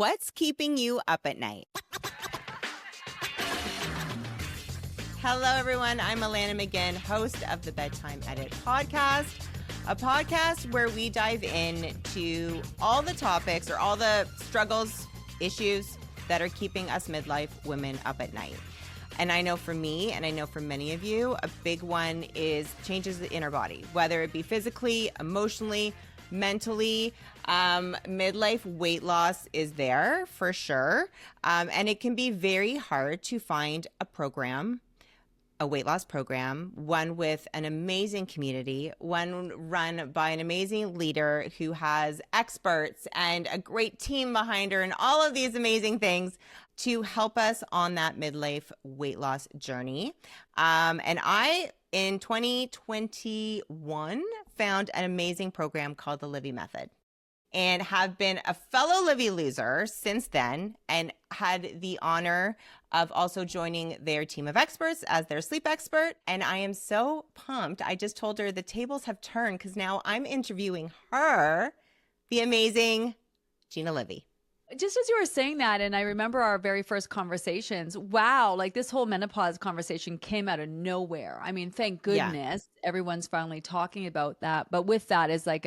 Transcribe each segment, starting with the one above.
What's keeping you up at night? Hello, everyone. I'm Alanna McGinn, host of the Bedtime Edit podcast, a podcast where we dive into all the topics or all the struggles, issues that are keeping us midlife women up at night. And I know for me, and I know for many of you, a big one is changes in our body, whether it be physically, emotionally, mentally. Midlife weight loss is there for sure. And it can be very hard to find a weight loss program, one with an amazing community, one run by an amazing leader who has experts and a great team behind her and all of these amazing things to help us on that midlife weight loss journey. And I, in 2021, found an amazing program called the Livy Method, and have been a fellow Livy loser since then, and had the honor of also joining their team of experts as their sleep expert. And I am so pumped. I just told her the tables have turned because now I'm interviewing her, the amazing Gina Livy. Just as you were saying that, and I remember our very first conversations, wow, like this whole menopause conversation came out of nowhere. I mean, thank goodness everyone's finally talking about that. But with that is like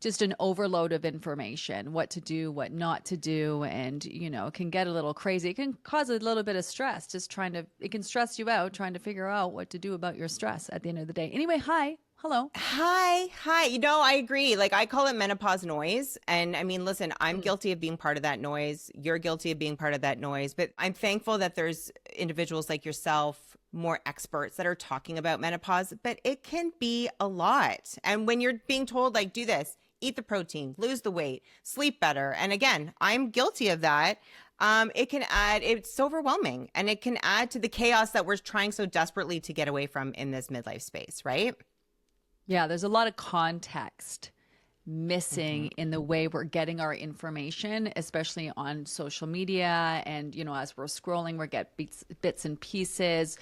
just an overload of information, what to do, what not to do. And, you know, it can get a little crazy. It can cause a little bit of stress, it can stress you out trying to figure out what to do about your stress at the end of the day. Anyway, hi. Hello. Hi. You know, I agree. Like, I call it menopause noise. And I mean, listen, I'm guilty of being part of that noise. You're guilty of being part of that noise. But I'm thankful that there's individuals like yourself, more experts that are talking about menopause. But it can be a lot. And when you're being told, like, do this, eat the protein, lose the weight, sleep better. And again, I'm guilty of that. It's overwhelming, and it can add to the chaos that we're trying so desperately to get away from in this midlife space, right? Yeah, there's a lot of context missing in the way we're getting our information, especially on social media. And, you know, as we're scrolling, we get bits and pieces.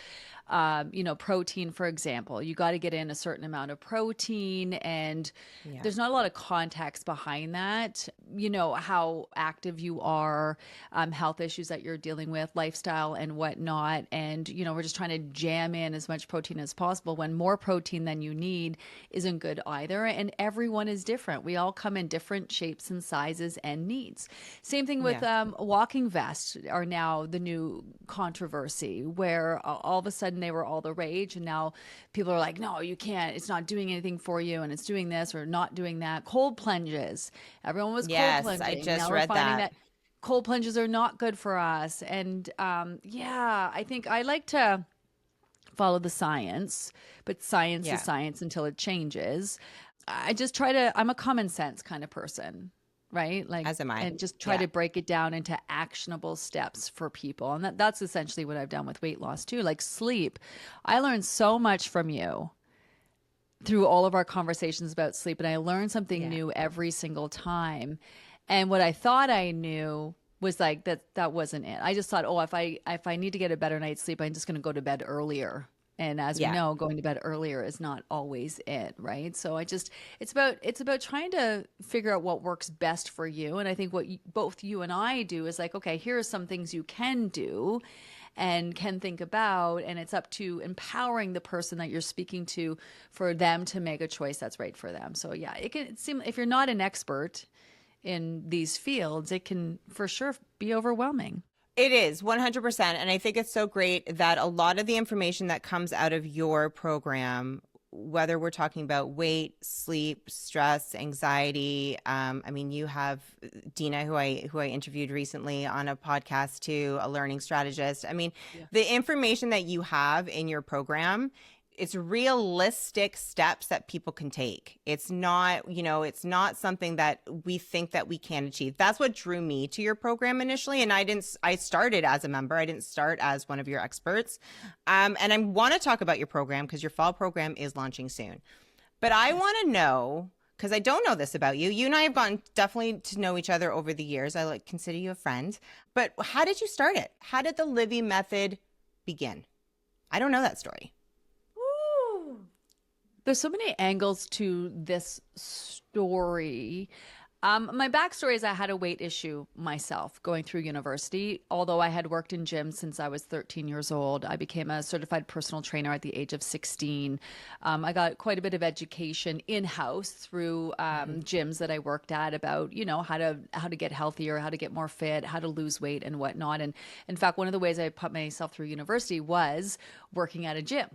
Protein, for example, you got to get in a certain amount of protein, and there's not a lot of context behind that. You know, how active you are, health issues that you're dealing with, lifestyle and whatnot. And, you know, we're just trying to jam in as much protein as possible when more protein than you need isn't good either. And everyone is different. We all come in different shapes and sizes and needs. Same thing with walking vests are now the new controversy, where all of a sudden they were all the rage, and now people are like, no, you can't, it's not doing anything for you, and it's doing this or not doing that. Cold plunges, everyone was cold plunging. I just now read we're finding that cold plunges are not good for us. And I think I like to follow the science, but science is science until it changes. I'm a common sense kind of person, right? Like, as am I. And just try to break it down into actionable steps for people. And that's essentially what I've done with weight loss too. Like sleep. I learned so much from you through all of our conversations about sleep, and I learned something new every single time. And what I thought I knew was like that wasn't it. I just thought, if I need to get a better night's sleep, I'm just going to go to bed earlier. And as we know, going to bed earlier is not always it, right? So it's about trying to figure out what works best for you. And I think what both you and I do is like, okay, here are some things you can do and can think about, and it's up to empowering the person that you're speaking to for them to make a choice that's right for them. So yeah, it can seem, if you're not an expert in these fields, it can for sure be overwhelming. It is 100%. And I think it's so great that a lot of the information that comes out of your program, whether we're talking about weight, sleep, stress, anxiety. I mean, you have Dina, who I interviewed recently on a podcast too, a learning strategist. I mean, the information that you have in your program, it's realistic steps that people can take. It's not, it's not something that we think that we can achieve. That's what drew me to your program initially. And I started as a member. I didn't start as one of your experts. And I want to talk about your program because your fall program is launching soon. But I want to know, because I don't know this about you. You and I have gotten definitely to know each other over the years. I consider you a friend. But how did you start it? How did the Livy Method begin? I don't know that story. There's so many angles to this story. My backstory is I had a weight issue myself going through university. Although I had worked in gyms since I was 13 years old, I became a certified personal trainer at the age of 16. I got quite a bit of education in-house through gyms that I worked at about, how to get healthier, how to get more fit, how to lose weight and whatnot. And in fact, one of the ways I put myself through university was working at a gym.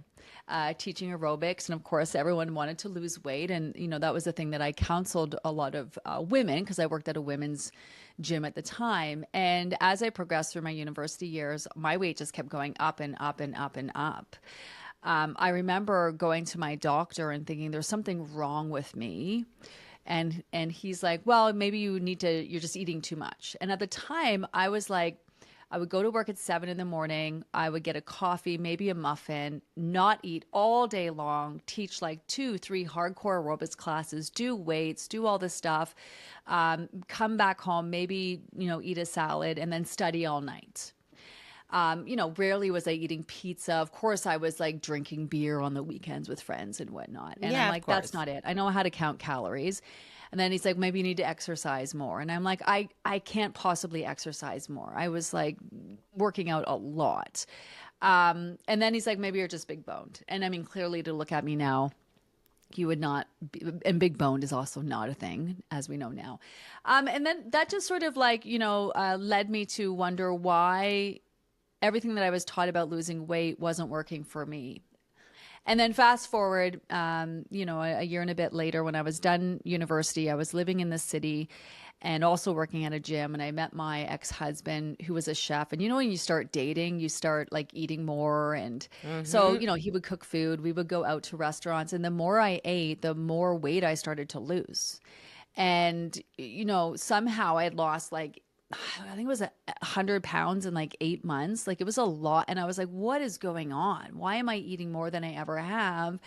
Teaching aerobics. And of course, everyone wanted to lose weight. And, that was the thing that I counseled a lot of women because I worked at a women's gym at the time. And as I progressed through my university years, my weight just kept going up and up and up and up. I remember going to my doctor and thinking there's something wrong with me. And he's like, well, maybe you're just eating too much. And at the time I was like, I would go to work at 7 a.m. I would get a coffee, maybe a muffin, not eat all day long, teach like 2-3 hardcore aerobics classes, do weights, do all this stuff, come back home, maybe, eat a salad and then study all night. Rarely was I eating pizza. Of course, I was like drinking beer on the weekends with friends and whatnot. And Yeah, I'm of like, course. that's not it. I know how to count calories. And then he's like, maybe you need to exercise more. And I'm like, I can't possibly exercise more. I was like working out a lot. And then he's like, maybe you're just big boned. And I mean, clearly to look at me now, you would not be, and big boned is also not a thing, as we know now. And then that just sort of like, led me to wonder why everything that I was taught about losing weight wasn't working for me. And then fast forward, a year and a bit later, when I was done university, I was living in the city and also working at a gym. And I met my ex-husband who was a chef. And when you start dating, you start like eating more. And so, he would cook food. We would go out to restaurants. And the more I ate, the more weight I started to lose. And, somehow I had lost like I think it was 100 pounds in like 8 months. Like it was a lot. And I was like, what is going on? Why am I eating more than I ever have?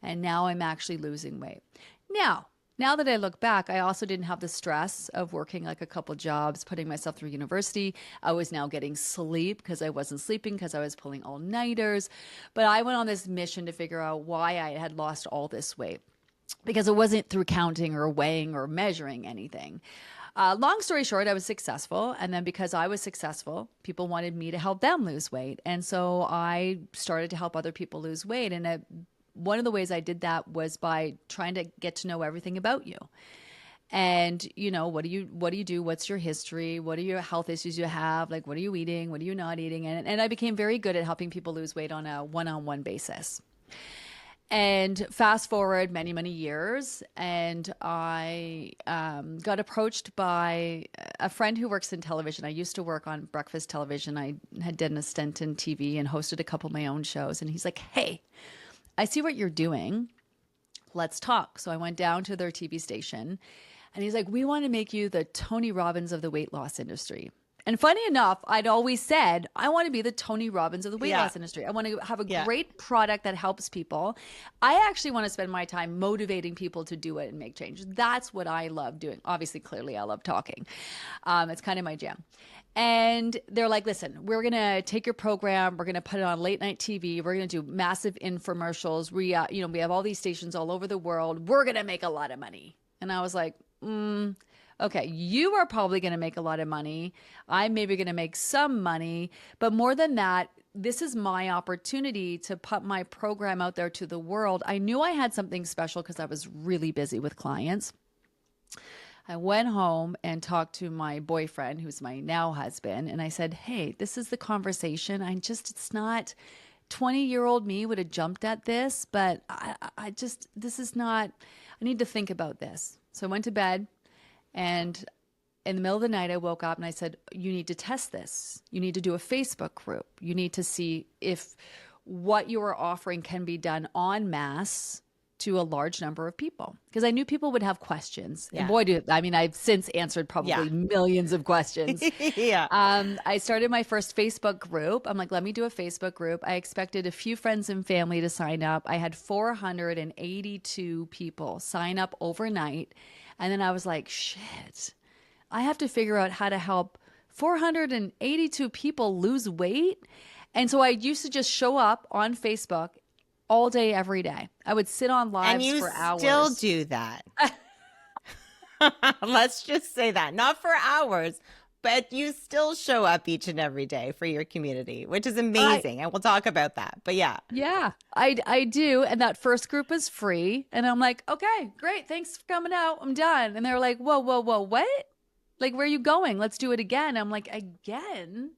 And now I'm actually losing weight. Now that I look back, I also didn't have the stress of working like a couple jobs, putting myself through university. I was now getting sleep because I wasn't sleeping because I was pulling all-nighters. But I went on this mission to figure out why I had lost all this weight because it wasn't through counting or weighing or measuring anything. Long story short, I was successful. And then because I was successful, people wanted me to help them lose weight. And so I started to help other people lose weight. And one of the ways I did that was by trying to get to know everything about you. And, what do you do? What's your history? What are your health issues you have? Like, what are you eating? What are you not eating? And I became very good at helping people lose weight on a one-on-one basis. And fast forward many, many years, and I got approached by a friend who works in television. I used to work on breakfast television. I had done a stint in TV and hosted a couple of my own shows. And he's like, hey, I see what you're doing. Let's talk. So I went down to their TV station, and he's like, we want to make you the Tony Robbins of the weight loss industry. And funny enough, I'd always said, I want to be the Tony Robbins of the weight loss industry. I want to have a great product that helps people. I actually want to spend my time motivating people to do it and make change. That's what I love doing. Obviously, clearly, I love talking. It's kind of my jam. And they're like, listen, we're going to take your program. We're going to put it on late night TV. We're going to do massive infomercials. We have all these stations all over the world. We're going to make a lot of money. And I was like, okay, you are probably going to make a lot of money. I'm maybe going to make some money. But more than that, this is my opportunity to put my program out there to the world. I knew I had something special because I was really busy with clients. I went home and talked to my boyfriend, who's my now husband. And I said, hey, this is the conversation. It's not 20-year-old me would have jumped at this, but this is not, I need to think about this. So I went to bed. And in the middle of the night, I woke up and I said, you need to test this. You need to do a Facebook group. You need to see if what you are offering can be done en masse to a large number of people. Because I knew people would have questions. And boy, I've since answered probably millions of questions. I started my first Facebook group. I'm like, let me do a Facebook group. I expected a few friends and family to sign up. I had 482 people sign up overnight. And then I was like, shit, I have to figure out how to help 482 people lose weight. And so I used to just show up on Facebook all day, every day. I would sit on lives for hours. And you still do that. Let's just say that. Not for hours, but you still show up each and every day for your community, which is I amazing. And we'll talk about that. But yeah. Yeah, I do. And that first group was free. And I'm like, okay, great. Thanks for coming out. I'm done. And they're like, whoa, whoa, whoa, what? Like, where are you going? Let's do it again. I'm like, again?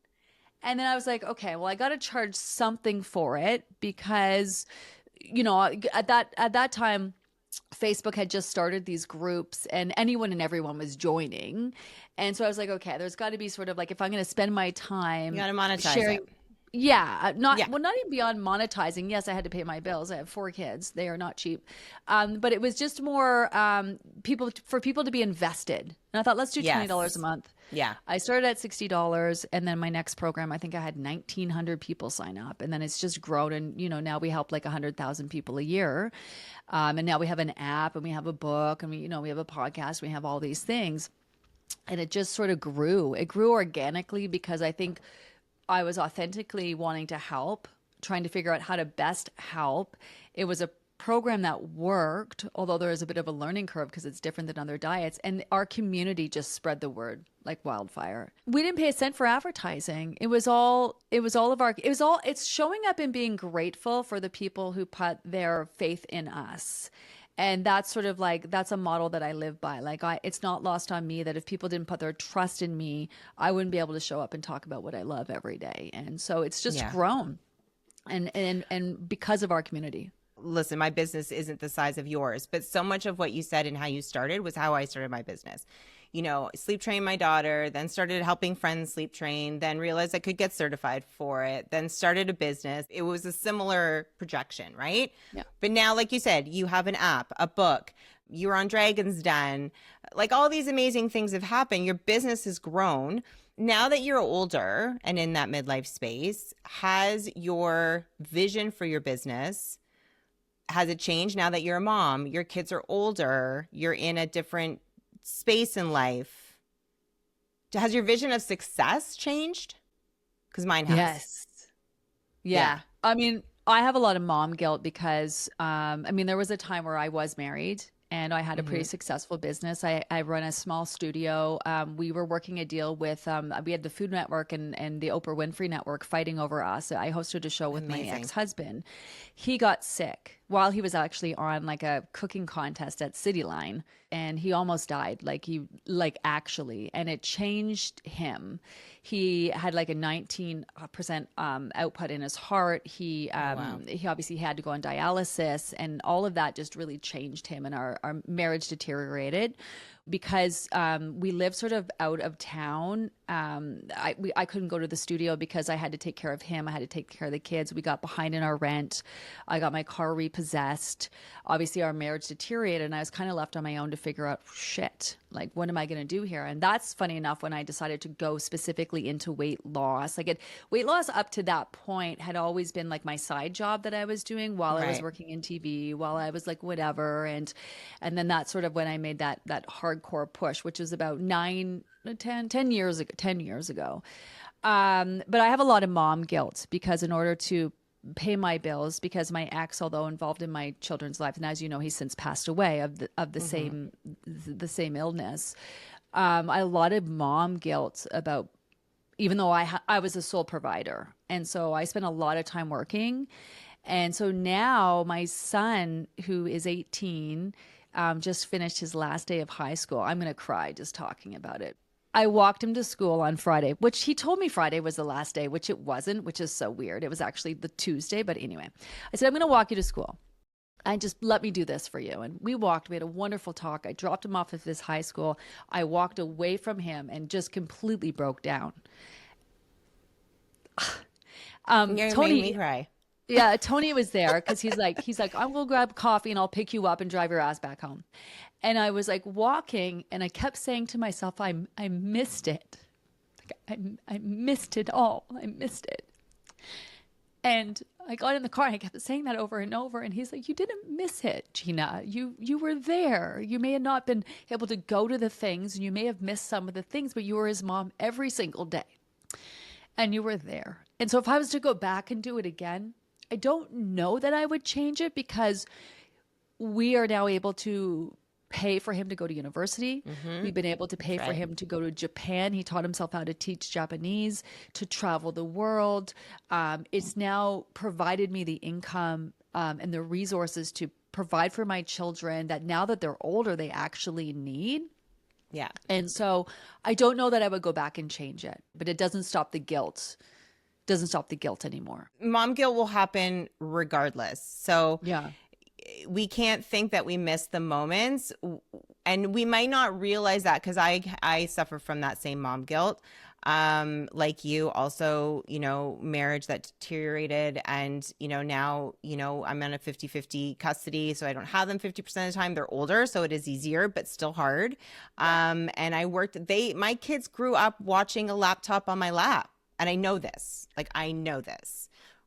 And then I was like, okay, well, I got to charge something for it because, at that time, Facebook had just started these groups and anyone and everyone was joining. And so I was like, okay, there's got to be sort of like if I'm going to spend my You time got to monetize sharing, it. yeah, Yeah. not even beyond monetizing. Yes, I had to pay my bills. I have 4 kids. They are not cheap. But it was just more for people to be invested. And I thought, let's do $20 a Yes. month. Yeah. I started at $60, and then my next program, I think I had 1,900 people sign up, and then it's just grown. And now we help like 100,000 people a year, and now we have an app, and we have a book, and we have a podcast, we have all these things, and it just sort of grew. It grew organically because I think I was authentically wanting to help, trying to figure out how to best help. It was a program that worked, although there is a bit of a learning curve because it's different than other diets. And our community just spread the word like wildfire. We didn't pay a cent for advertising. It's showing up and being grateful for the people who put their faith in us. And that's sort of like, that's a model that I live by. Like it's not lost on me that if people didn't put their trust in me, I wouldn't be able to show up and talk about what I love every day. And so it's just Yeah. grown and because of our community. Listen, my business isn't the size of yours, but so much of what you said and how you started was how I started my business. Sleep trained my daughter, then started helping friends sleep train, then realized I could get certified for it, then started a business. It was a similar projection, right? Yeah. But now, like you said, you have an app, a book, you're on Dragon's Den, like all these amazing things have happened. Your business has grown. Now that you're older and in that midlife space, has your vision for your business, has it changed now that you're a mom? Your kids are older, you're in a different space in life. Has your vision of success changed? Because mine has. Yes. Yeah. Yeah. I mean, I have a lot of mom guilt because, there was a time where I was married and I had a pretty Hmm. successful business. I run a small studio. We were working a deal with, we had the Food Network and the Oprah Winfrey Network fighting over us. I hosted a show with my Amazing. ex-husband. He got sick while he was actually on like a cooking contest at City Line, and he almost died, actually, and it changed him. He had like a 19% output in his heart. Oh, wow. He obviously had to go on dialysis, and all of that just really changed him, and our marriage deteriorated because we lived sort of out of town. I couldn't go to the studio because I had to take care of him. I had to take care of the kids. We got behind in our rent. I got my car repossessed. Obviously, our marriage deteriorated, and I was kind of left on my own to figure out, shit, like, what am I going to do here? And that's funny enough when I decided to go specifically into weight loss. Weight loss up to that point had always been like my side job that I was doing while I was Right. working in TV, while I was like whatever. And then that's sort of when I made that hardcore push, which was about 10 years ago, 10 years ago. But I have a lot of mom guilt because in order to pay my bills, because my ex, although involved in my children's lives, and as you know, he's since passed away of the Hmm. same illness. A lot of mom guilt about, even though I was a sole provider, and so I spent a lot of time working, and so now my son, who is 18, just finished his last day of high school. I'm gonna cry just talking about it. I walked him to school on Friday, which he told me Friday was the last day, which it wasn't, which is so weird. It was actually the Tuesday, but anyway, I said, I'm going to walk you to school. And just let me do this for you. And we had a wonderful talk. I dropped him off at his high school. I walked away from him and just completely broke down. You made me Tony, cry. yeah, Tony was there because he's like, I'm gonna grab coffee and I'll pick you up and drive your ass back home. And I was like walking and I kept saying to myself, I missed it. Like, I missed it all. I missed it. And I got in the car and I kept saying that over and over. And he's like, you didn't miss it, Gina. You were there. You may have not been able to go to the things and you may have missed some of the things, but you were his mom every single day. And you were there. And so if I was to go back and do it again, I don't know that I would change it because we are now able to pay for him to go to university. We've been able to pay for him to go to Japan. He taught himself how to teach Japanese, to travel the world. It's now provided me the income and the resources to provide for my children that now that they're older, they actually need. Yeah. And so I don't know that I would go back and change it, but it doesn't stop the guilt. Doesn't stop the guilt anymore. Mom guilt will happen regardless. So Yeah. we can't think that we miss the moments, and we might not realize that, because I suffer from that same mom guilt. Like you also, marriage that deteriorated, and, now, I'm on a 50-50 custody, so I don't have them 50% of the time. They're older, so it is easier, but still hard. And my kids grew up watching a laptop on my lap, and I know this,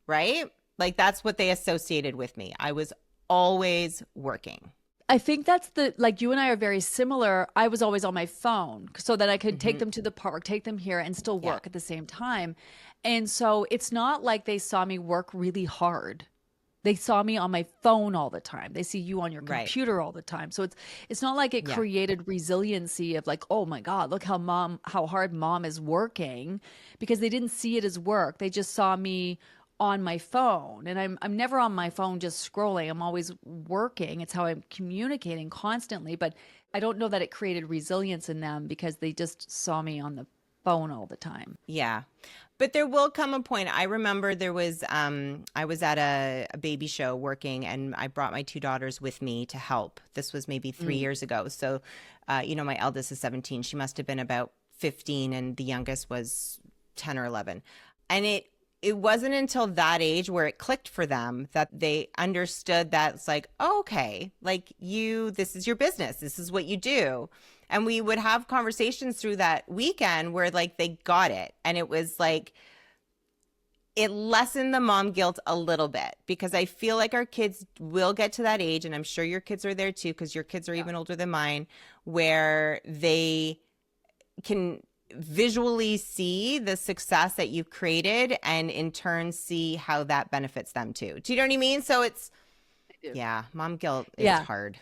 right? Like, that's what they associated with me. I was always working. I think that's like you and I are very similar. I was always on my phone so that I could take them to the park, take them here, and still work at the same time. And so it's not like they saw me work really hard. They saw me on my phone all the time. They see you on your computer all the time. So it's not like it created resiliency of like, oh my God, look how hard mom is working, because they didn't see it as work. They just saw me on my phone, and I'm never on my phone just scrolling. I'm always working. It's how I'm communicating constantly, but I don't know that it created resilience in them because they just saw me on the phone all the time. Yeah. But there will come a point. I remember there was, I was at a baby show working, and I brought my two daughters with me to help. This was maybe 3 years ago. So, my eldest is 17. She must have been about 15, and the youngest was 10 or 11. And it wasn't until that age where it clicked for them that they understood that it's like, oh, okay, like this is your business. This is what you do. And we would have conversations through that weekend where like they got it. And it was like, it lessened the mom guilt a little bit, because I feel like our kids will get to that age, and I'm sure your kids are there too, because your kids are even older than mine, where they can visually see the success that you've created, and in turn see how that benefits them too. Do you know what I mean? So mom guilt is hard.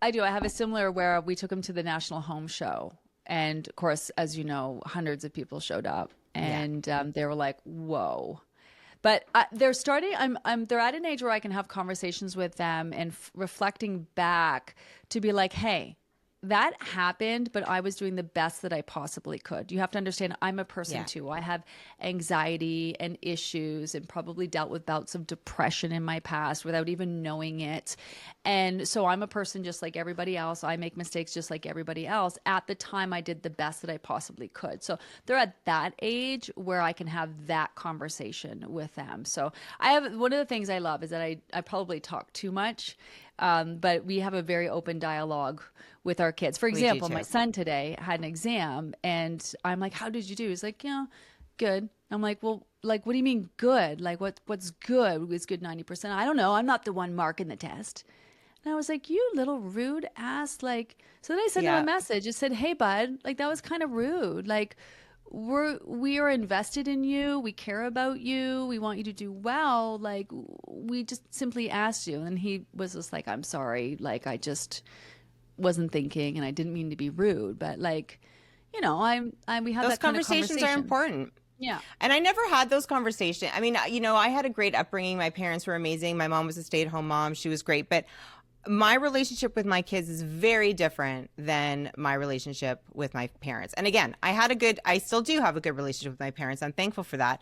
I do. I have a similar where we took them to the National Home Show, and of course, as you know, hundreds of people showed up, and they were like, whoa. But they're starting. They're at an age where I can have conversations with them and reflecting back to be like, hey, that happened, but I was doing the best that I possibly could. You have to understand, I'm a person too. I have anxiety and issues, and probably dealt with bouts of depression in my past without even knowing it. And so I'm a person just like everybody else. I make mistakes just like everybody else. At the time, I did the best that I possibly could. So they're at that age where I can have that conversation with them. So one of the things I love is that I probably talk too much, but we have a very open dialogue with our kids. For example, my son today had an exam, and I'm like, how did you do? He's like, good. I'm like, well, like, what do you mean good? Like, what's good? Was good 90%? I don't know. I'm not the one marking the test. And I was like, you little rude ass. Like, so then I sent him a message. It said, hey, bud, like, that was kind of rude. Like, we are invested in you. We care about you. We want you to do well. Like, we just simply asked you. And he was just like, I'm sorry. Like, I just wasn't thinking, and I didn't mean to be rude, but like, we have those that kind of conversations are important. Yeah. And I never had those conversations. I mean, I had a great upbringing. My parents were amazing. My mom was a stay-at-home mom. She was great. But my relationship with my kids is very different than my relationship with my parents. And again, I still do have a good relationship with my parents. I'm thankful for that.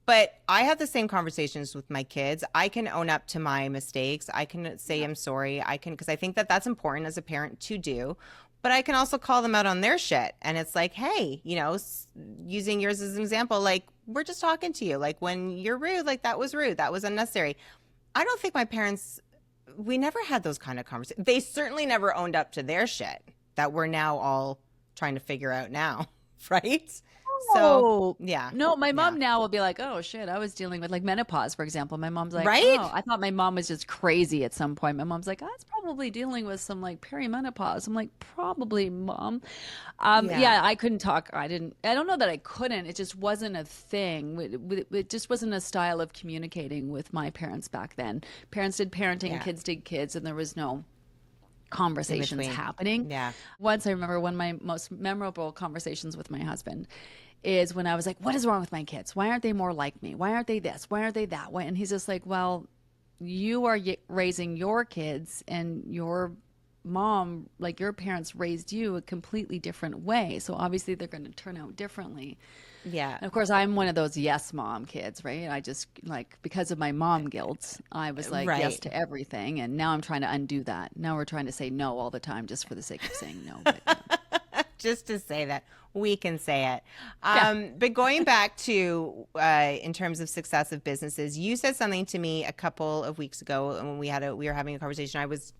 But I have the same conversations with my kids. I can own up to my mistakes. I can say I'm sorry. Because I think that that's important as a parent to do. But I can also call them out on their shit. And it's like, hey, using yours as an example, like, we're just talking to you. Like, when you're rude, like, that was rude. That was unnecessary. I don't think my parents, we never had those kind of conversations. They certainly never owned up to their shit that we're now all trying to figure out now. Right? So, yeah. No, my mom now will be like, oh shit, I was dealing with like menopause, for example. My mom's like, right? Oh, I thought my mom was just crazy at some point. My mom's like, I was probably dealing with some like perimenopause. I'm like, probably, mom. I couldn't talk. I don't know that I couldn't. It just wasn't a thing. It just wasn't a style of communicating with my parents back then. Parents did parenting, kids did kids, and there was no in conversations between. happening. Yeah. Once I remember one of my most memorable conversations with my husband is when I was like, what is wrong with my kids? Why aren't they more like me? Why aren't they this? Why aren't they that? Why? And he's just like, well, you are raising your kids, and your mom, like your parents raised you a completely different way. So obviously they're going to turn out differently. Yeah. And of course, I'm one of those yes mom kids, right? I just like, because of my mom guilt, I was like yes Right. to everything. And now I'm trying to undo that. Now we're trying to say no all the time just for the sake of saying no. But yeah. Just to say that we can say it. Yeah. But going back to in terms of success of businesses, you said something to me a couple of weeks ago when we were having a conversation. I was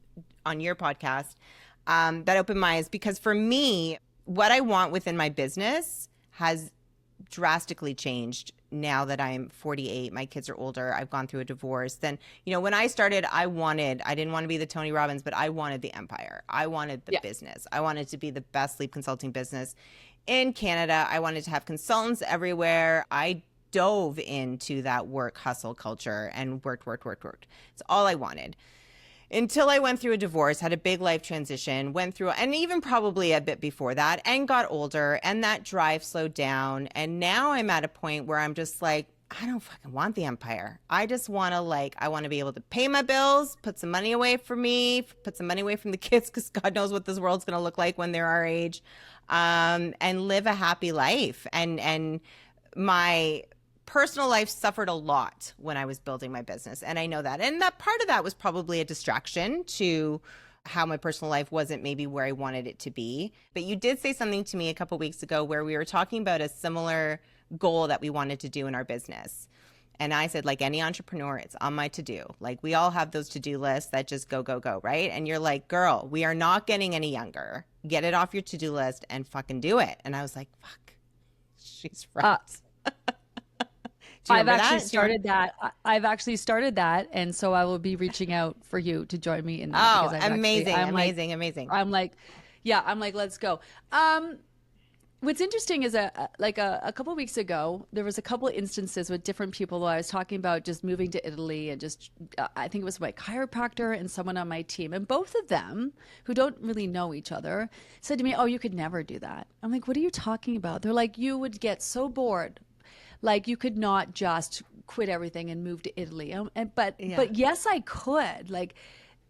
on your podcast that opened my eyes, because for me, what I want within my business has drastically changed now that I'm 48. My kids are older. I've gone through a divorce. Then, when I started, I didn't want to be the Tony Robbins, but I wanted the empire. I wanted the Yeah. business. I wanted to be the best sleep consulting business in Canada. I wanted to have consultants everywhere. I dove into that work hustle culture and worked. It's all I wanted. Until I went through a divorce, had a big life transition, went through, and even probably a bit before that, and got older, and that drive slowed down. And now I'm at a point where I'm just like, I don't fucking want the empire. I just want to I want to be able to pay my bills, put some money away for me, put some money away from the kids, because God knows what this world's going to look like when they're our age, and live a happy life. And my personal life suffered a lot when I was building my business. And I know that. And that part of that was probably a distraction to how my personal life wasn't maybe where I wanted it to be. But you did say something to me a couple weeks ago where we were talking about a similar goal that we wanted to do in our business. And I said, like any entrepreneur, it's on my to-do. Like we all have those to-do lists that just go, right? And you're like, girl, we are not getting any younger. Get it off your to-do list and fucking do it. And I was like, fuck, she's right. I've actually started that. I've actually started that, and so I will be reaching out for you to join me in that. Oh, Because amazing. I'm like, let's go. What's interesting is a couple of weeks ago, there was a couple of instances with different people. I was talking about just moving to Italy, and just I think it was my chiropractor and someone on my team, and both of them, who don't really know each other, said to me, "Oh, you could never do that." I'm like, "What are you talking about?" They're like, "You would get so bored. Like you could not just quit everything and move to Italy." But yes, I could. Like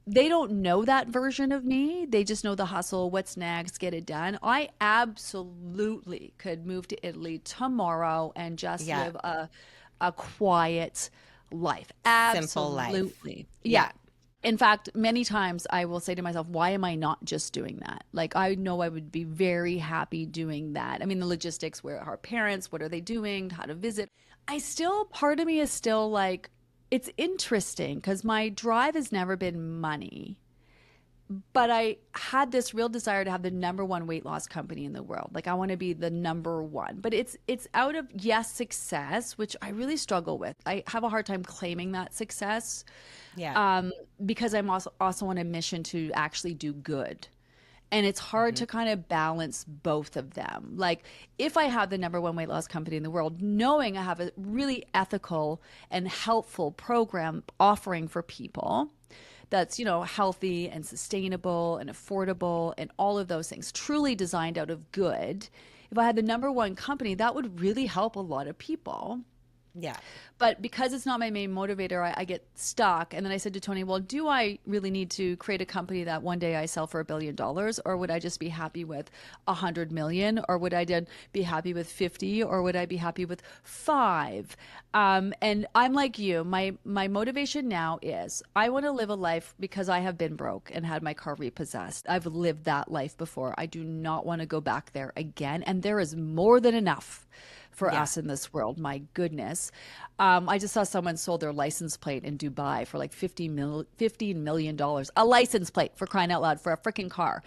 they don't know that version of me. They just know the hustle, what's next, get it done. I absolutely could move to Italy tomorrow and just live a quiet life. Simple life. Absolutely. Yeah. In fact, many times I will say to myself, why am I not just doing that? Like, I know I would be very happy doing that. I mean, the logistics, where are our parents? What are they doing? How to visit? Part of me is still like, it's interesting because my drive has never been money. But I had this real desire to have the number one weight loss company in the world. Like I want to be the number one. But it's out of success, which I really struggle with. I have a hard time claiming that success. Yeah. Because I'm also on a mission to actually do good. And it's hard to kind of balance both of them. Like if I have the number one weight loss company in the world, knowing I have a really ethical and helpful program offering for people that's, healthy and sustainable and affordable and all of those things, truly designed out of good. If I had the number one company, that would really help a lot of people. Yeah. But because it's not my main motivator, I get stuck. And then I said to Tony, well, do I really need to create a company that one day I sell for $1 billion? Or would I just be happy with 100 million? Or would I then be happy with 50? Or would I be happy with 5? And I'm like you, my motivation now is I want to live a life because I have been broke and had my car repossessed. I've lived that life before. I do not want to go back there again. And there is more than enough for us in this world. My goodness. I just saw someone sold their license plate in Dubai for like $15 million. A license plate, for crying out loud, for a freaking car.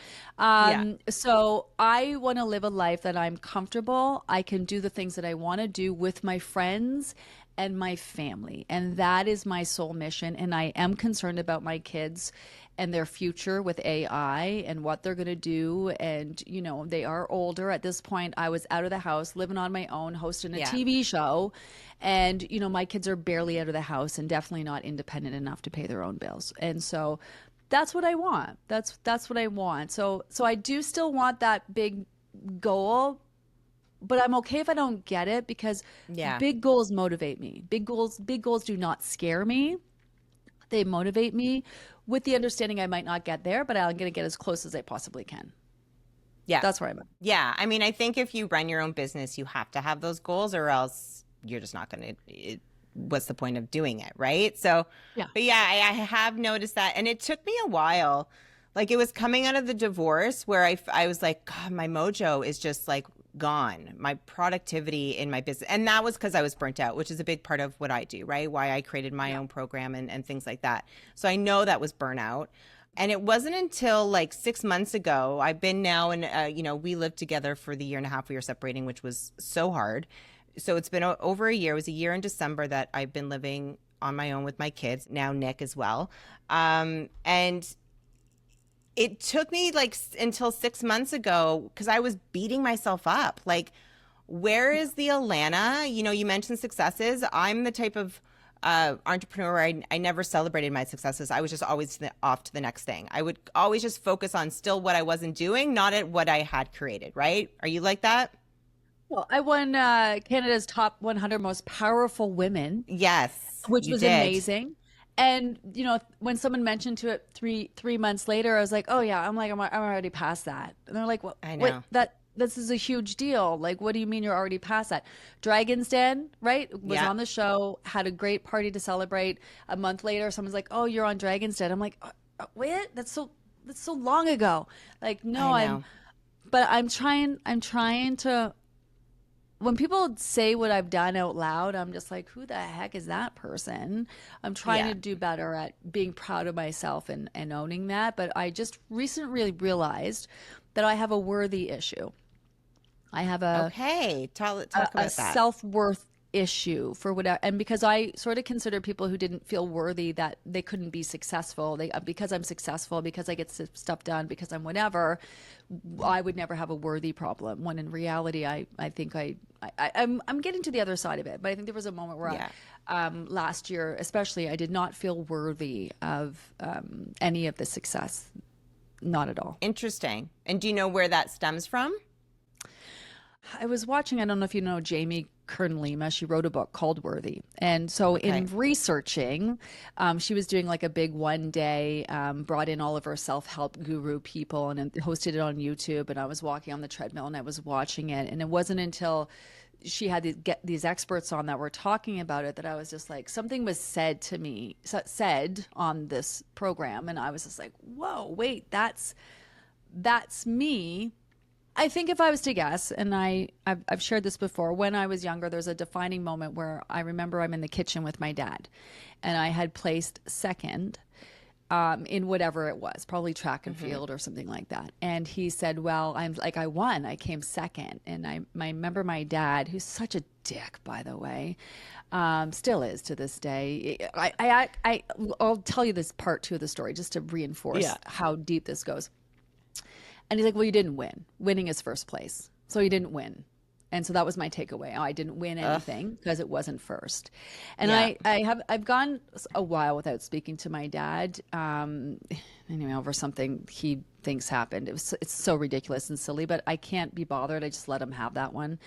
So I want to live a life that I'm comfortable. I can do the things that I want to do with my friends and my family. And that is my sole mission. And I am concerned about my kids and their future with AI and what they're going to do. And, they are older. At this point, I was out of the house, living on my own, hosting a TV show. And, my kids are barely out of the house and definitely not independent enough to pay their own bills. And so that's what I want. That's what I want. So I do still want that big goal, but I'm okay if I don't get it, because Yeah. big goals motivate me. Big goals do not scare me. They motivate me, with the understanding I might not get there, but I'm going to get as close as I possibly can. Yeah. That's where I'm at. Yeah. I mean, I think if you run your own business, you have to have those goals, or else you're just not going to, what's the point of doing it? Right. So, Yeah. but yeah, I have noticed that. And it took me a while. Like, it was coming out of the divorce where I was like, God, my mojo is just like gone. My productivity in my business. And that was because I was burnt out, which is a big part of what I do, right? Why I created my Yeah. own program and things like that. So I know that was burnout. And it wasn't until like 6 months ago, I've been now, and we lived together for the year and a half we were separating, which was so hard. So it's been over a year. It was a year in December that I've been living on my own with my kids, now Nick as well. And it took me like until 6 months ago, because I was beating myself up. Like, where is the Alanna? You mentioned successes. I'm the type of entrepreneur where I never celebrated my successes. I was just always off to the next thing. I would always just focus on still what I wasn't doing, not at what I had created, right? Are you like that? Well, I won Canada's top 100 most powerful women, Yes, which you was did. amazing. And when someone mentioned to it three months later, I was like, oh yeah, I'm already past that. And they're like, well, I wait, know. this is a huge deal. Like, what do you mean you're already past that? Dragon's Den, right? Was Yeah, on the show, had a great party to celebrate. A month later, someone's like, oh, you're on Dragon's Den. I'm like, wait, that's so long ago. Like, I no, know. but I'm trying to, when people say what I've done out loud, I'm just like, who the heck is that person? I'm trying Yeah. to do better at being proud of myself and owning that. But I just recently realized that I have a worthy issue. I have Okay. a, Talk a about that. self-worth issue for whatever, and because I sort of consider people who didn't feel worthy, that they couldn't be successful, because I'm successful, because I get stuff done, because I'm whatever, I would never have a worthy problem, when in reality I think I'm getting to the other side of it. But I think there was a moment where Yeah. last year especially, I did not feel worthy of any of the success, not at all. Interesting. And do you know where that stems from? I was watching, I don't know if you know Jamie Kern Lima. She wrote a book called Worthy. And so in Okay. researching, she was doing like a big one day, brought in all of her self help guru people and then hosted it on YouTube. And I was walking on the treadmill and I was watching it. And it wasn't until she had get these experts on that were talking about it that I was just like, something was said to me, said on this program. And I was just like, whoa, wait, that's me. I think if I was to guess, and I've shared this before, when I was younger, there's a defining moment where I remember I'm in the kitchen with my dad, and I had placed second in whatever it was, probably track and Hmm. field or something like that. And he said, "Well, I'm like I won. I came second." And I remember my dad, who's such a dick, by the way, still is to this day. I'll tell you this part two of the story just to reinforce Yeah. how deep this goes. And he's like, well, you didn't win. Winning is first place. So you didn't win. And so that was my takeaway. Oh, I didn't win Ugh. anything because it wasn't first. And Yeah. I've gone a while without speaking to my dad. Anyway, over something he thinks happened. It's so ridiculous and silly, but I can't be bothered. I just let him have that one.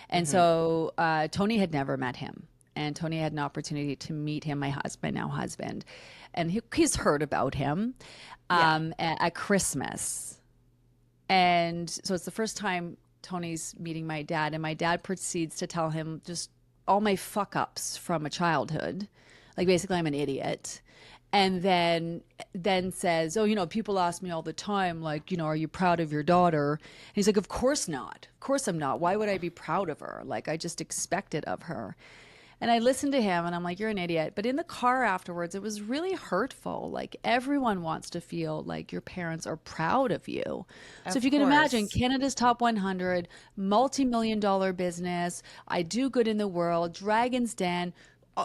And Hmm. so Tony had never met him. And Tony had an opportunity to meet him, my now husband. And he's heard about him Yeah. at Christmas. And so it's the first time Tony's meeting my dad, and my dad proceeds to tell him just all my fuck ups from a childhood. Like, basically I'm an idiot. And then says, "Oh, people ask me all the time, like, are you proud of your daughter?" And he's like, "Of course not. Of course I'm not. Why would I be proud of her? Like, I just expect it of her." And I listened to him and I'm like, you're an idiot. But in the car afterwards, it was really hurtful. Like, everyone wants to feel like your parents are proud of you. So if Of you can imagine, course. Canada's top 100, multi-million dollar business, I do good in the world, Dragon's Den,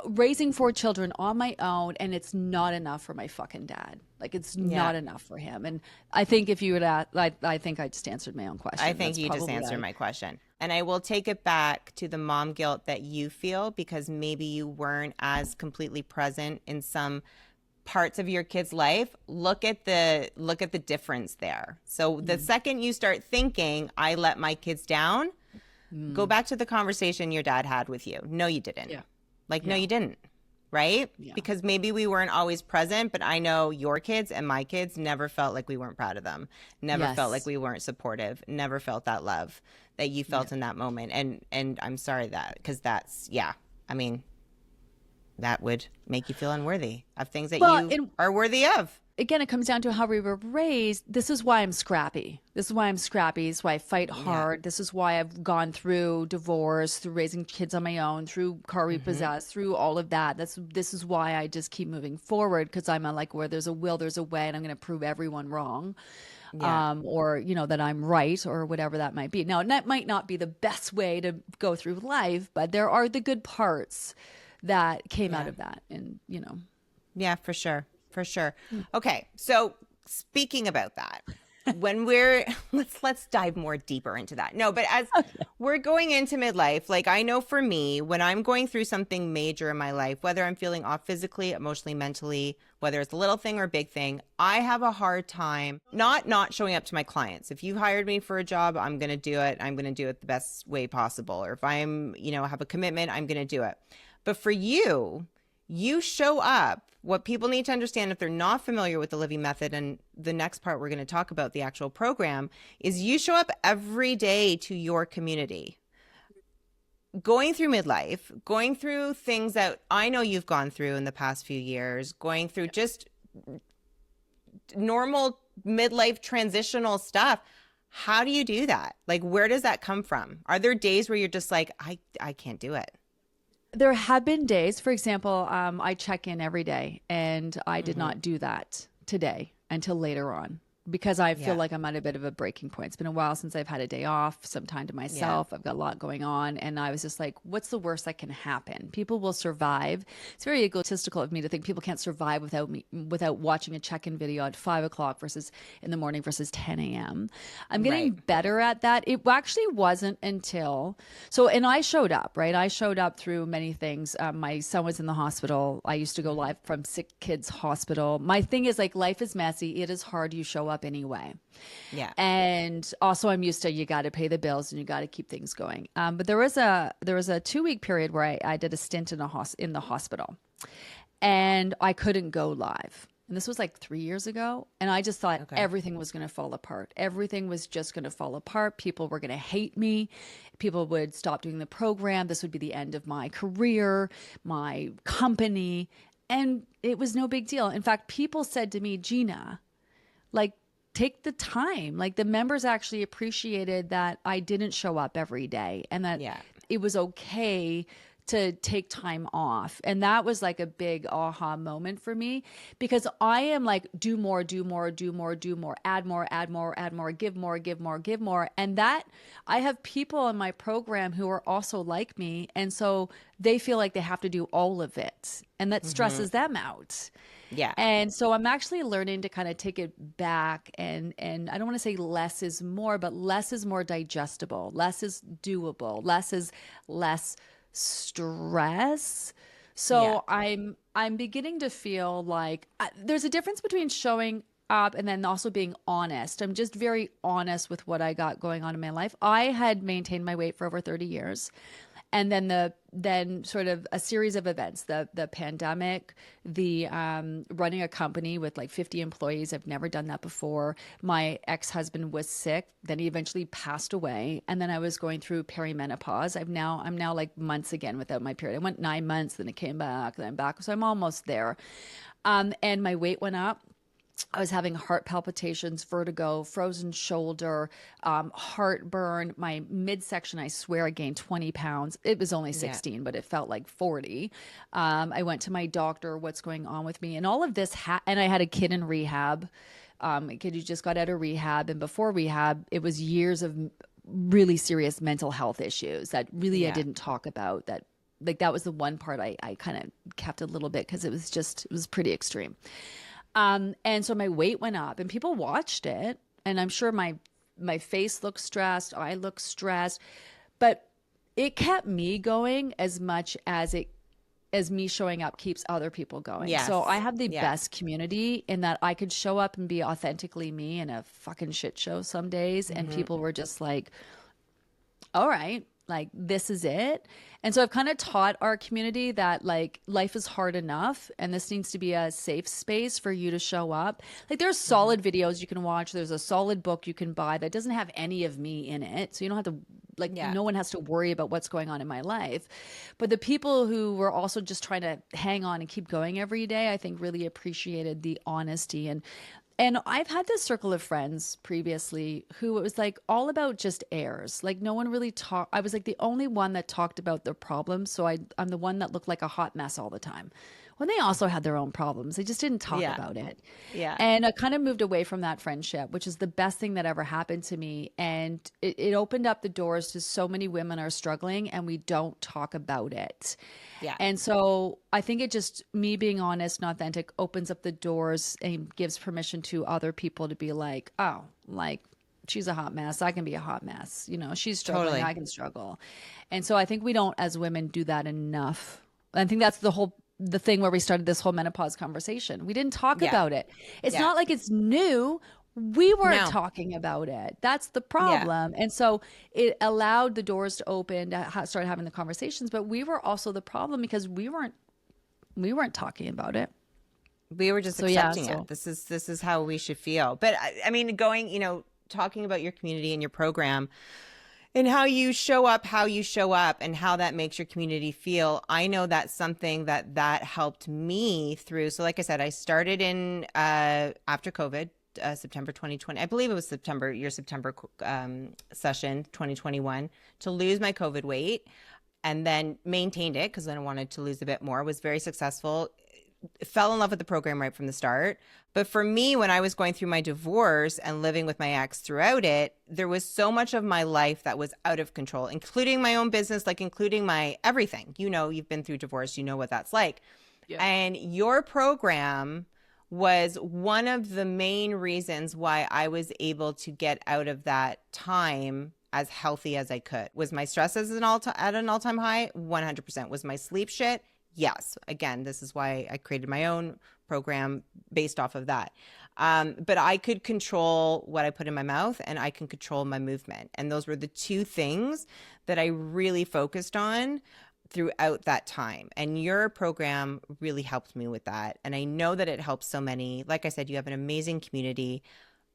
raising four children on my own, and it's not enough for my fucking dad. Like, it's Yeah. not enough for him. And I think if you would ask, I think I just answered my own I question. think That's you just probably answered my question. And I will take it back to the mom guilt that you feel because maybe you weren't as completely present in some parts of your kid's life, look at the difference there. So the second you start thinking, I let my kids down, go back to the conversation your dad had with you. No, you didn't. Yeah. No, you didn't. Right? Yeah. Because maybe we weren't always present, but I know your kids and my kids never felt like we weren't proud of them. Never felt like we weren't supportive. Never felt that love that you felt in that moment. And I'm sorry because that's, I mean, that would make you feel unworthy of things that you are worthy of. Again, it comes down to how we were raised. This is why I'm scrappy. This is why I'm scrappy. This is why I fight hard. This is why I've gone through divorce, through raising kids on my own, through car repossessed, through all of that. This is why I just keep moving forward, because I'm like, where there's a will, there's a way, and I'm going to prove everyone wrong. Or, that I'm right, or whatever that might be. Now, that might not be the best way to go through life, but there are the good parts that came out of that. And, Yeah, for sure. For sure. Okay. So speaking about that, when we're let's dive more deeper into that. No, but as we're going into midlife, like I know for me, when I'm going through something major in my life, whether I'm feeling off physically, emotionally, mentally, whether it's a little thing or a big thing, I have a hard time not showing up to my clients. If you hired me for a job, I'm going to do it. I'm going to do it the best way possible. Or if I'm, have a commitment, I'm going to do it. But for you, you show up. What people need to understand if they're not familiar with the Livy Method, and the next part we're going to talk about the actual program, is you show up every day to your community. Going through midlife, going through things that I know you've gone through in the past few years, going through just normal midlife transitional stuff. How do you do that? Like, where does that come from? Are there days where you're just like, I can't do it? There have been days, for example, I check in every day, and I did not do that today until later on, because I feel like I'm at a bit of a breaking point. It's been a while since I've had a day off, some time to myself. I've got a lot going on. And I was just like, what's the worst that can happen? People will survive. It's very egotistical of me to think people can't survive without me, without watching a check-in video at 5 o'clock versus in the morning versus 10 a.m. I'm getting better at that. It actually wasn't until, and I showed up, right? I showed up through many things. My son was in the hospital. I used to go live from Sick Kids Hospital. My thing is, like, life is messy. It is hard. You show up anyway. Yeah. And also I'm used to, you got to pay the bills and you got to keep things going. But there was a 2-week period where I did a stint in the hospital, and I couldn't go live. And this was like 3 years ago. And I just thought everything was going to fall apart. Everything was just going to fall apart. People were going to hate me. People would stop doing the program. This would be the end of my career, my company. And it was no big deal. In fact, people said to me, Gina, like, take the time. Like, the members actually appreciated that I didn't show up every day, and that it was okay to take time off. And that was like a big aha moment for me, because I am like, do more, do more, do more, do more, add more, add more, add more, give more, give more, give more. And that I have people in my program who are also like me. And so they feel like they have to do all of it, and that stresses them out. Yeah. And so I'm actually learning to kind of take it back, and I don't want to say less is more, but less is more digestible. Less is doable. Less is less stress. So I'm beginning to feel like there's a difference between showing up and then also being honest. I'm just very honest with what I got going on in my life. I had maintained my weight for over 30 years. And then sort of a series of events, the pandemic, the running a company with like 50 employees. I've never done that before. My ex-husband was sick. Then he eventually passed away. And then I was going through perimenopause. I'm now like months again without my period. I went 9 months, then it came back, then back. So I'm almost there. And my weight went up. I was having heart palpitations, vertigo, frozen shoulder, heartburn. My midsection, I swear, I gained 20 pounds. It was only 16, but it felt like 40. I went to my doctor, what's going on with me? And all of this, and I had a kid in rehab. A kid who just got out of rehab. And before rehab, it was years of really serious mental health issues that really I didn't talk about. That was the one part I kind of kept a little bit, because it was pretty extreme. And so my weight went up, and people watched it, and I'm sure my face looked stressed. I looked stressed, but it kept me going as much as it as me showing up keeps other people going. So I Yes. have the Yeah. best community in that I could show up and be authentically me in a fucking shit show some days, and Hmm. people were just like, all right, like this is it. And so I've kind of taught our community that like life is hard enough and this needs to be a safe space for you to show up. Like there's Hmm. solid videos you can watch, there's a solid book you can buy that doesn't have any of me in it. So you don't have to like Yeah. no one has to worry about what's going on in my life. But the people who were also just trying to hang on and keep going every day, I think really appreciated the honesty. And I've had this circle of friends previously who it was like all about just airs. Like no one really talked. I was like the only one that talked about their problems. So I'm the one that looked like a hot mess all the time. When they also had their own problems, they just didn't talk Yeah. about it. Yeah. And I kind of moved away from that friendship, which is the best thing that ever happened to me. And it opened up the doors to so many women are struggling and we don't talk about it. Yeah. And so I think it just, me being honest and authentic opens up the doors and gives permission to other people to be like, oh, like she's a hot mess. I can be a hot mess. You know, she's struggling. Totally. I can struggle. And so I think we don't, as women, do that enough. I think that's the thing where we started this whole menopause conversation. We didn't talk Yeah. about it. It's Yeah. not like it's new. We weren't No. talking about it. That's the Yeah. problem. And so it allowed the doors to open to start having the conversations, but we were also the problem because we weren't talking about it. We were just So yeah, accepting it. so This is how we should feel. But I mean, going, talking about your community and your program and how you show up, and how that makes your community feel. I know that's something that helped me through. So like I said, I started in after COVID, September 2020. I believe it was your September session 2021, to lose my COVID weight, and then maintained it because then I wanted to lose a bit more. Was very successful. Fell in love with the program right from the start. But for me, when I was going through my divorce and living with my ex throughout it, there was so much of my life that was out of control, including my own business, like including my everything. You've been through divorce, you know what that's like. yeah. And your program was one of the main reasons why I was able to get out of that time as healthy as I could. Was my stress at an all-time high? 100%. Was my sleep shit? Yes. Again, this is why I created my own program based off of that. But I could control what I put in my mouth and I can control my movement. And those were the two things that I really focused on throughout that time. And your program really helped me with that. And I know that it helps so many. Like I said, you have an amazing community.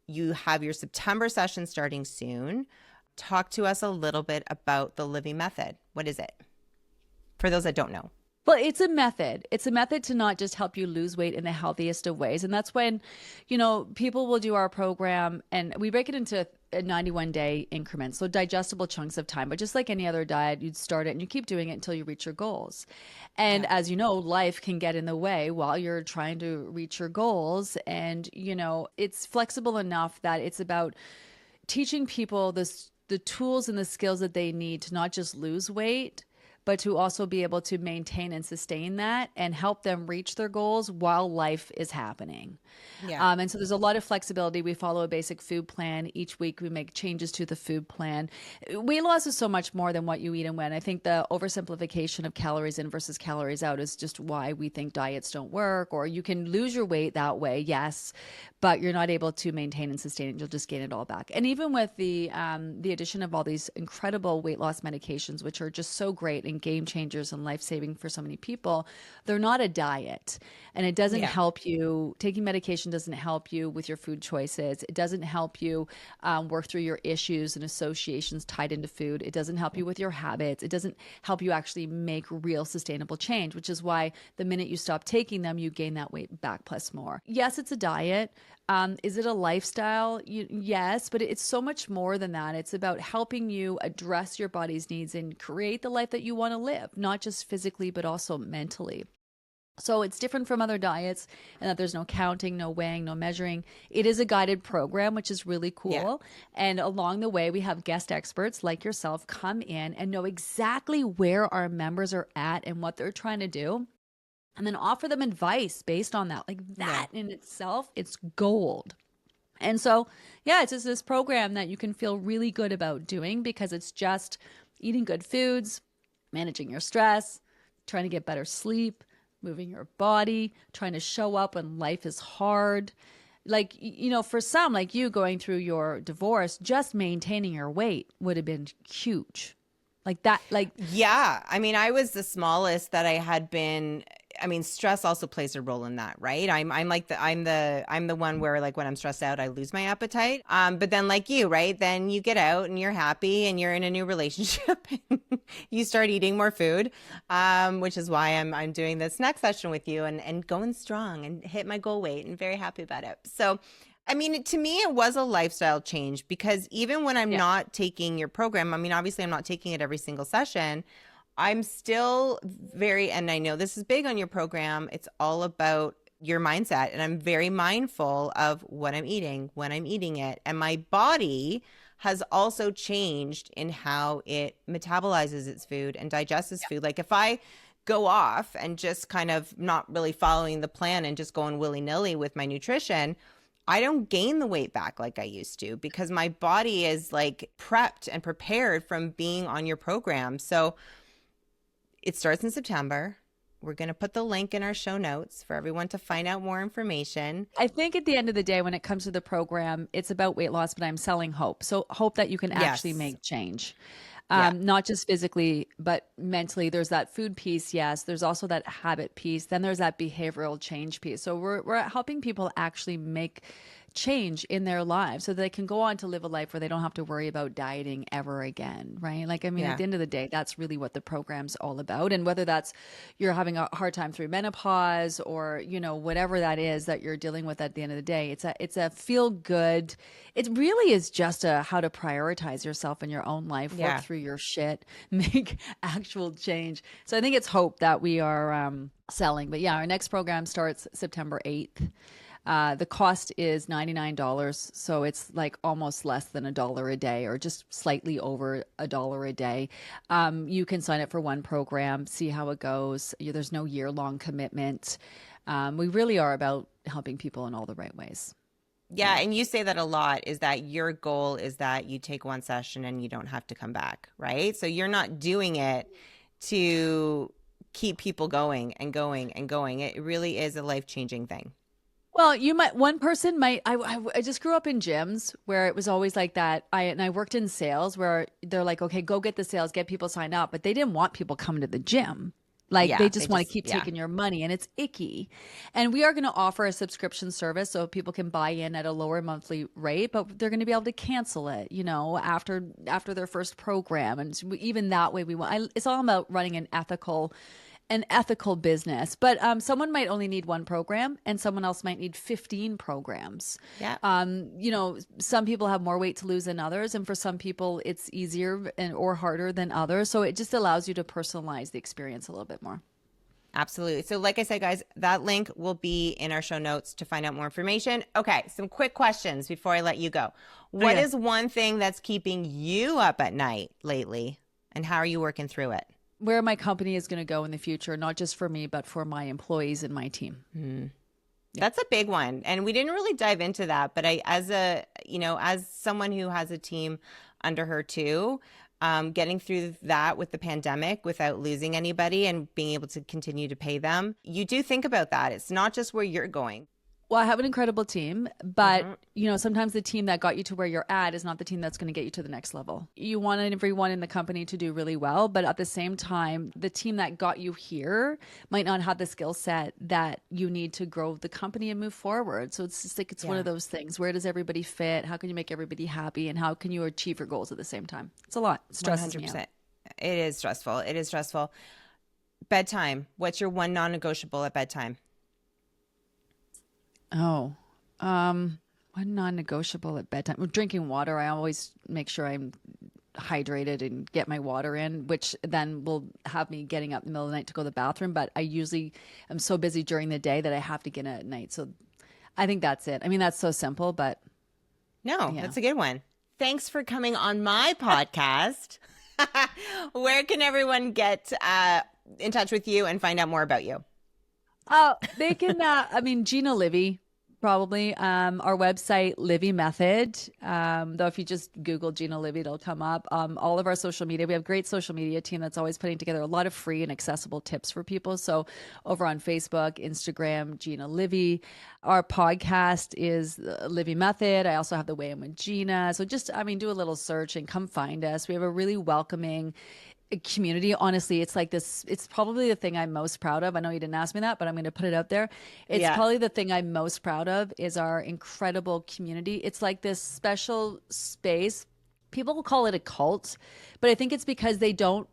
You have your September session starting soon. Talk to us a little bit about the Livy Method. What is it? For those that don't know. Well, it's a method. It's a method to not just help you lose weight in the healthiest of ways. And that's when, people will do our program and we break it into 91-day increments. So digestible chunks of time. But just like any other diet, you'd start it and you keep doing it until you reach your goals. And Yeah. as you know, life can get in the way while you're trying to reach your goals. And, it's flexible enough that it's about teaching people the tools and the skills that they need to not just lose weight, but to also be able to maintain and sustain that and help them reach their goals while life is happening. Yeah. And so there's a lot of flexibility. We follow a basic food plan. Each week we make changes to the food plan. Weight loss is so much more than what you eat and when. I think the oversimplification of calories in versus calories out is just why we think diets don't work, or you can lose your weight that way, yes, but you're not able to maintain and sustain it. You'll just gain it all back. And even with the addition of all these incredible weight loss medications, which are just so great and game changers and life-saving for so many people, they're not a diet. And it doesn't Yeah. help you. Taking medication doesn't help you with your food choices. It doesn't help you work through your issues and associations tied into food. It doesn't help you with your habits. It doesn't help you actually make real sustainable change, which is why the minute you stop taking them, you gain that weight back plus more. Yes, it's a diet. Is it a lifestyle? Yes, but it's so much more than that. It's about helping you address your body's needs and create the life that you want to live, not just physically, but also mentally. So it's different from other diets in that there's no counting, no weighing, no measuring. It is a guided program, which is really cool. Yeah. And along the way, we have guest experts like yourself come in and know exactly where our members are at and what they're trying to do, and then offer them advice based on that. Like that in itself, it's gold. And so, yeah, it's just this program that you can feel really good about doing because it's just eating good foods, managing your stress, trying to get better sleep, moving your body, trying to show up when life is hard. Like, for some, like you going through your divorce, just maintaining your weight would have been huge. Like that, like, Yeah. I mean, I was the smallest that I had been. I mean, stress also plays a role in that, right? I'm the one where, like, when I'm stressed out, I lose my appetite. But then, like you, right? Then you get out and you're happy and you're in a new relationship and you start eating more food. Which is why I'm doing this next session with you and going strong and hit my goal weight and very happy about it. So I mean, to me, it was a lifestyle change because even when I'm yeah. not taking your program, I mean, obviously I'm not taking it every single session. I'm still and I know this is big on your program. It's all about your mindset. And I'm very mindful of what I'm eating, when I'm eating it. And my body has also changed in how it metabolizes its food and digests its food. Like if I go off and just kind of not really following the plan and just going willy-nilly with my nutrition, I don't gain the weight back like I used to because my body is like prepped and prepared from being on your program. So it starts in September. We're going to put the link in our show notes for everyone to find out more information. I think at the end of the day, when it comes to the program, it's about weight loss, but I'm selling hope. So hope that you can actually make change. Not just physically, but mentally. There's that food piece, yes. There's also that habit piece. Then there's that behavioral change piece. So we're helping people actually make change in their lives so that they can go on to live a life where they don't have to worry about dieting ever again, right? Like, I mean, at the end of the day, that's really what the program's all about. And whether that's you're having a hard time through menopause or, whatever that is that you're dealing with at the end of the day, it's a feel good. It really is just how to prioritize yourself in your own life, work through your shit, make actual change. So I think it's hope that we are selling. But yeah, our next program starts September 8th. The cost is $99. So it's like almost less than $1 a day or just slightly over $1 a day. You can sign up for one program, see how it goes. There's no year-long commitment. We really are about helping people in all the right ways. Yeah, and you say that a lot is that your goal is that you take one session and you don't have to come back, right? So you're not doing it to keep people going and going and going. It really is a life-changing thing. Well, one person might, I just grew up in gyms where it was always like that. I worked in sales where they're like, okay, go get the sales, get people signed up, but they didn't want people coming to the gym. Like they just want to keep taking your money and it's icky. And we are going to offer a subscription service so people can buy in at a lower monthly rate, but they're going to be able to cancel it, after their first program. And so even that way it's all about running an ethical business, but someone might only need one program and someone else might need 15 programs. Yeah. Some people have more weight to lose than others. And for some people it's easier or harder than others. So it just allows you to personalize the experience a little bit more. Absolutely. So like I said, guys, that link will be in our show notes to find out more information. Okay. Some quick questions before I let you go. What is one thing that's keeping you up at night lately and how are you working through it? Where my company is going to go in the future, not just for me, but for my employees and my team. That's a big one. And we didn't really dive into that, but as someone who has a team under her too, getting through that with the pandemic without losing anybody and being able to continue to pay them, you do think about that. It's not just where you're going. Well, I have an incredible team, but sometimes the team that got you to where you're at is not the team that's going to get you to the next level. You want everyone in the company to do really well, but at the same time, the team that got you here might not have the skill set that you need to grow the company and move forward. So it's just like, it's one of those things. Where does everybody fit? How can you make everybody happy? And how can you achieve your goals at the same time? It's a lot. It stresses 100%. Me out. It is stressful. It is stressful. Bedtime. What's your one non-negotiable at bedtime? Oh, one non-negotiable at bedtime. Well, drinking water. I always make sure I'm hydrated and get my water in, which then will have me getting up in the middle of the night to go to the bathroom. But I usually am so busy during the day that I have to get in at night. So I think that's it. I mean, that's so simple, but that's a good one. Thanks for coming on my podcast. Where can everyone get in touch with you and find out more about you? They can, Gina Livy Probably. Our website, Livy Method. Though if you just Google Gina Livy, it'll come up. All of our social media, we have a great social media team that's always putting together a lot of free and accessible tips for people. So over on Facebook, Instagram, Gina Livy. Our podcast is Livy Method. I also have The Way I'm with Gina. So just, do a little search and come find us. We have a really welcoming community. Honestly, it's like this, it's probably the thing I'm most proud of. I know you didn't ask me that, but I'm going to put it out there. It's probably the thing I'm most proud of is our incredible community. It's like this special space. People will call it a cult, but I think it's because they don't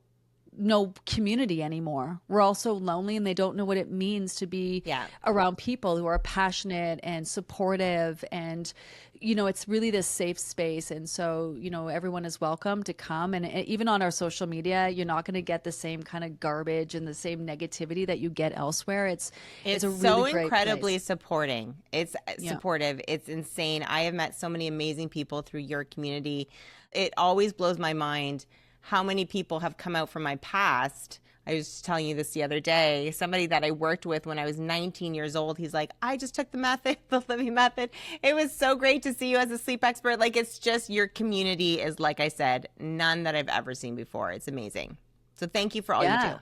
know community anymore. We're all so lonely and they don't know what it means to be around people who are passionate and supportive, and it's really this safe space. And so everyone is welcome to come, and even on our social media you're not going to get the same kind of garbage and the same negativity that you get elsewhere. It's a really so great incredibly place. supporting. It's supportive. It's insane. I have met so many amazing people through your community. It always blows my mind how many people have come out from my past. I was just telling you this the other day. Somebody that I worked with when I was 19 years old, he's like, I just took the method, the Livy Method. It was so great to see you as a sleep expert. Like, it's just, your community is, like I said, none that I've ever seen before. It's amazing. So thank you for all you do,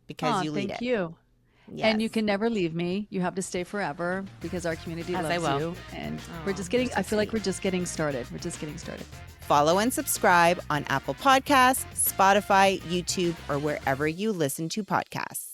because you lead it. Thank you. Yes. And you can never leave me. You have to stay forever because our community loves you. And we're just getting, I feel like we're just getting started. We're just getting started. Follow and subscribe on Apple Podcasts, Spotify, YouTube, or wherever you listen to podcasts.